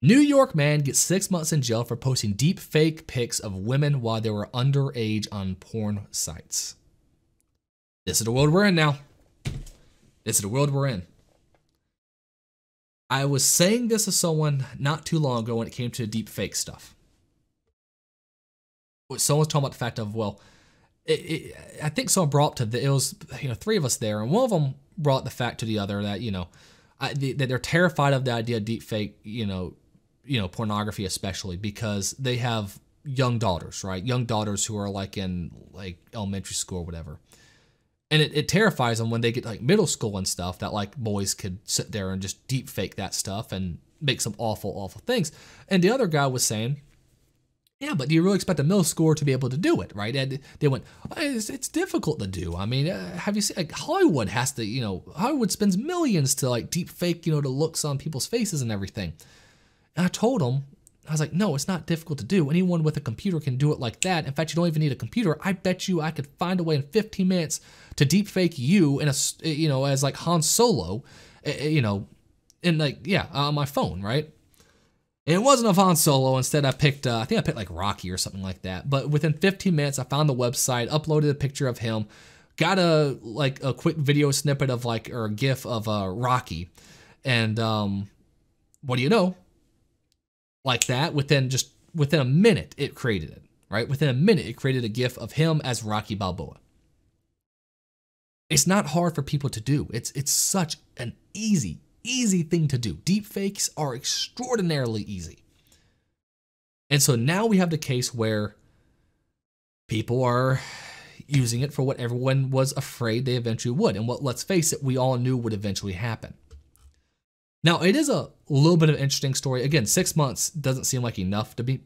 New York man gets 6 months in jail for posting deep fake pics of women while they were underage on porn sites. This is the world we're in now. This is the world we're in. I was saying this to someone not too long ago when it came to deep fake stuff. Someone was talking about the fact of, well, I think someone brought up to it was, three of us there, and one of them brought the fact to the other that, that they're terrified of the idea of deep fake, pornography, especially because they have young daughters, right? Young daughters who are in elementary school or whatever. And it terrifies them when they get like middle school and stuff that like boys could sit there and just deep fake that stuff and make some awful, awful things. And the other guy was saying, yeah, but do you really expect a middle schooler to be able to do it, right? And they went, it's difficult to do. I mean, have you seen, like Hollywood has to, Hollywood spends millions to like deep fake, the looks on people's faces and everything. And I told him, I was like, no, it's not difficult to do. Anyone with a computer can do it like that. In fact, you don't even need a computer. I bet you I could find a way in 15 minutes to deep fake you in as like Han Solo, on my phone, right? And it wasn't of Han Solo. Instead, I picked, I think I picked like Rocky or something like that. But within 15 minutes, I found the website, uploaded a picture of him, got a quick video snippet of or a GIF of Rocky, and what do you know? Like that, within a minute, it created it, right? Within a minute, it created a GIF of him as Rocky Balboa. It's not hard for people to do. It's such an easy thing to do. Deepfakes are extraordinarily easy. And so now we have the case where people are using it for what everyone was afraid they eventually would, and what, let's face it, we all knew would eventually happen. Now, it is a little bit of an interesting story. Again, 6 months doesn't seem like enough, to be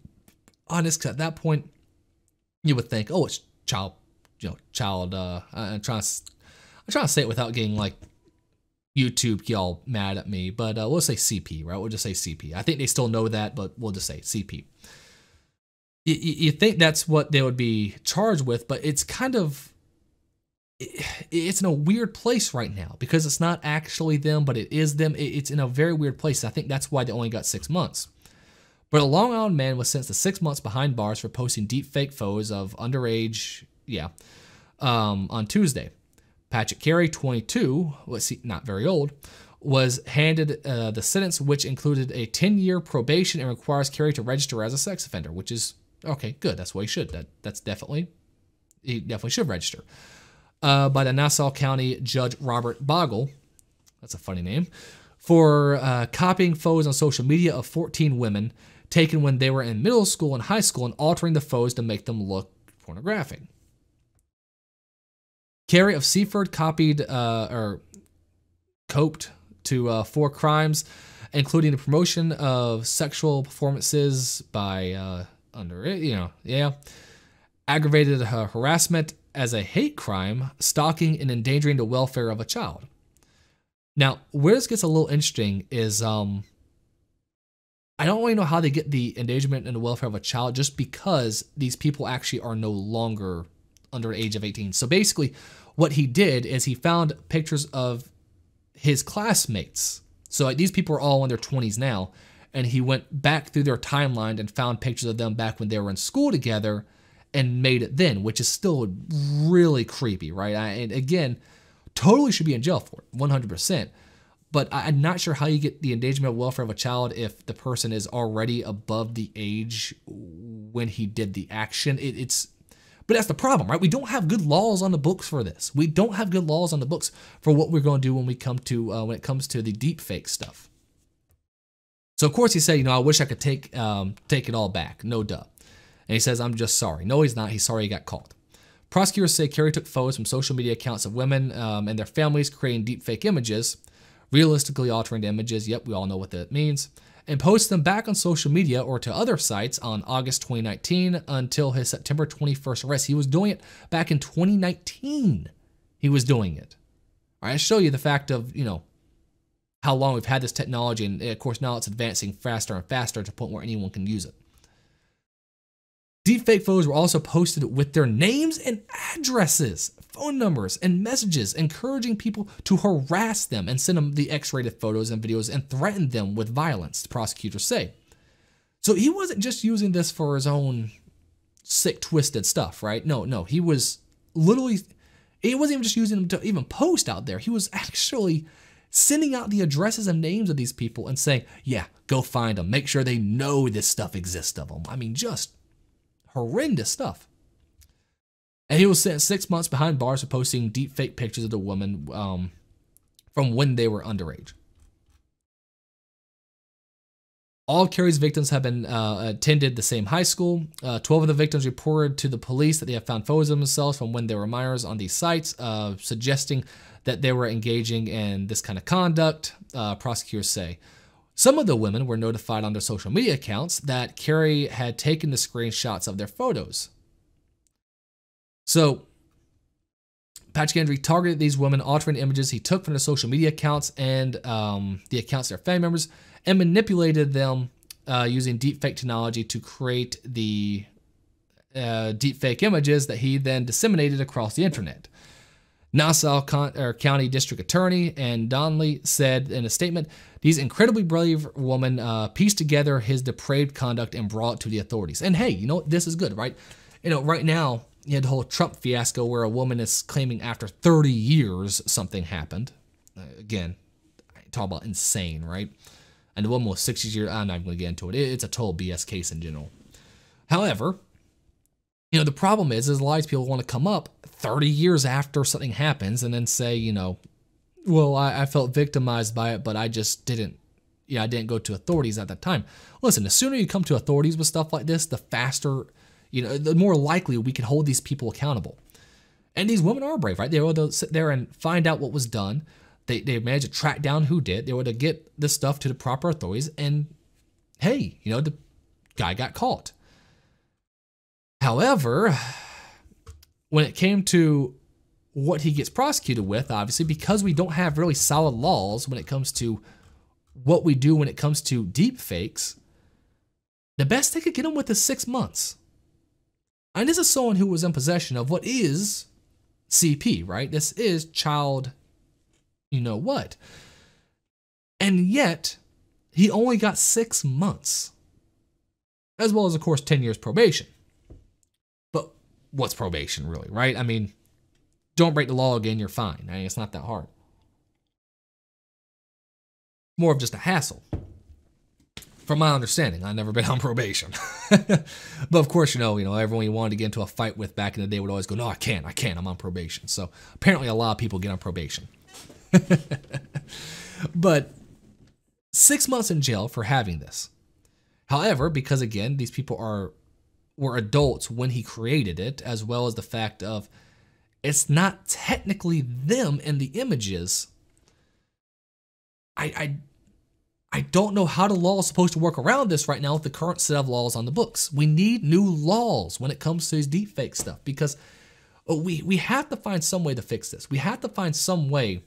honest, 'cause at that point, you would think, oh, it's child, I'm trying to say it without getting like YouTube y'all mad at me, but we'll say CP, right? We'll just say CP. I think they still know that, but we'll just say CP. You think that's what they would be charged with, but it's kind of, it's in a weird place right now because it's not actually them, but it is them. It's in a very weird place. I think that's why they only got 6 months. But a Long Island man was sentenced to 6 months behind bars for posting deep fake photos of underage, on Tuesday. Patrick Carey, 22, not very old, was handed the sentence, which included a 10-year probation and requires Carey to register as a sex offender, which is, okay, good. That's what he should. He definitely should register. By the Nassau County Judge Robert Bogle, that's a funny name, for copying photos on social media of 14 women taken when they were in middle school and high school and altering the photos to make them look pornographic. Carey of Seaford coped to 4 crimes, including the promotion of sexual performances by aggravated harassment as a hate crime, stalking and endangering the welfare of a child. Now, where this gets a little interesting is I don't really know how they get the endangerment and the welfare of a child, just because these people actually are no longer under the age of 18. So basically, what he did is he found pictures of his classmates. So these people are all in their 20s now, and he went back through their timeline and found pictures of them back when they were in school together and made it then, which is still really creepy, right? And again, totally should be in jail for it, 100%. But I'm not sure how you get the endangerment of welfare of a child if the person is already above the age when he did the action. But that's the problem, right? We don't have good laws on the books for this. We don't have good laws on the books for what we're going to do when it comes to the deep fake stuff. So of course he said, I wish I could take it all back. No duh. And he says, I'm just sorry. No, he's not. He's sorry he got caught. Prosecutors say Carey took photos from social media accounts of women and their families, creating deep fake images, realistically altering the images. Yep, we all know what that means. And posted them back on social media or to other sites on August 2019 until his September 21st arrest. He was doing it back in 2019. He was doing it. All right, I show you the fact of, how long we've had this technology. And of course, now it's advancing faster and faster to the point where anyone can use it. Deepfake photos were also posted with their names and addresses, phone numbers, and messages, encouraging people to harass them and send them the X-rated photos and videos and threaten them with violence, the prosecutors say. So he wasn't just using this for his own sick, twisted stuff, right? No, he was literally, he wasn't even just using them to even post out there. He was actually sending out the addresses and names of these people and saying, yeah, go find them. Make sure they know this stuff exists of them. I mean, just horrendous stuff. And he was sent 6 months behind bars for posting deepfake pictures of the woman from when they were underage. All of Carey's victims have been attended the same high school. 12 of the victims reported to the police that they have found photos of themselves from when they were minors on these sites, suggesting that they were engaging in this kind of conduct, prosecutors say. Some of the women were notified on their social media accounts that Carey had taken the screenshots of their photos. So, Patrick Henry targeted these women, altering images he took from their social media accounts and the accounts of their family members, and manipulated them using deepfake technology to create the deepfake images that he then disseminated across the internet. Nassau County District Attorney Ann Donnelly said in a statement, "These incredibly brave women pieced together his depraved conduct and brought it to the authorities." And hey, you know, this is good, right? You know, right now, you had the whole Trump fiasco where a woman is claiming after 30 years something happened. Again, I talk about insane, right? And the woman was 60 years, I'm not even going to get into it. It's a total BS case in general. However, you know, the problem is a lot of people want to come up 30 years after something happens and then say, you know, well, I felt victimized by it, but I just didn't, I didn't go to authorities at that time. Listen, the sooner you come to authorities with stuff like this, the faster, you know, the more likely we can hold these people accountable. And these women are brave, right? They were able to sit there and find out what was done. They managed to track down who did. They were able to get this stuff to the proper authorities. And hey, you know, the guy got caught. However, when it came to what he gets prosecuted with, obviously, because we don't have really solid laws when it comes to what we do when it comes to deep fakes, the best they could get him with is 6 months. And this is someone who was in possession of what is CP, right? This is child, you know what? And yet, he only got 6 months, as well as, of course, 10 years probation. But what's probation, really, right? I mean, don't break the law again, you're fine. I mean, it's not that hard. More of just a hassle. From my understanding, I've never been on probation. But of course, you know, everyone you wanted to get into a fight with back in the day would always go, no, I can't, I'm on probation. So apparently a lot of people get on probation. But 6 months in jail for having this. However, because again, these people were adults when he created it, as well as the fact of it's not technically them in the images. I don't know how the law is supposed to work around this right now with the current set of laws on the books. We need new laws when it comes to this deepfake stuff, because we have to find some way to fix this. We have to find some way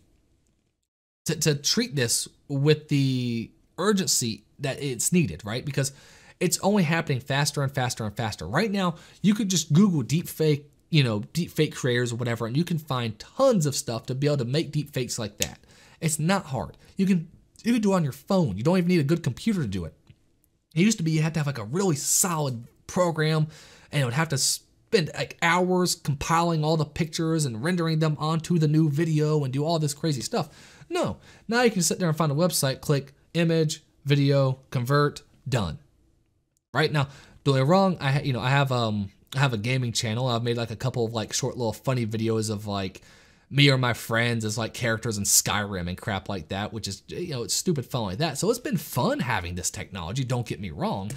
to treat this with the urgency that it's needed, right? Because it's only happening faster and faster and faster. Right now, you could just Google deepfake, deepfake creators or whatever, and you can find tons of stuff to be able to make deepfakes like that. It's not hard. You can do it on your phone. You don't even need a good computer to do it. It used to be you had to have like a really solid program, and it would have to spend like hours compiling all the pictures and rendering them onto the new video and do all this crazy stuff. No, now you can sit there and find a website, click image, video, convert, done. Right now, don't get me wrong. I have a gaming channel. I've made like a couple of like short little funny videos of like me or my friends as like characters in Skyrim and crap like that, which is, it's stupid fun like that. So it's been fun having this technology, don't get me wrong.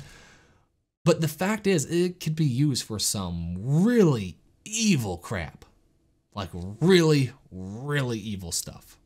But the fact is, it could be used for some really evil crap. Like really, really evil stuff.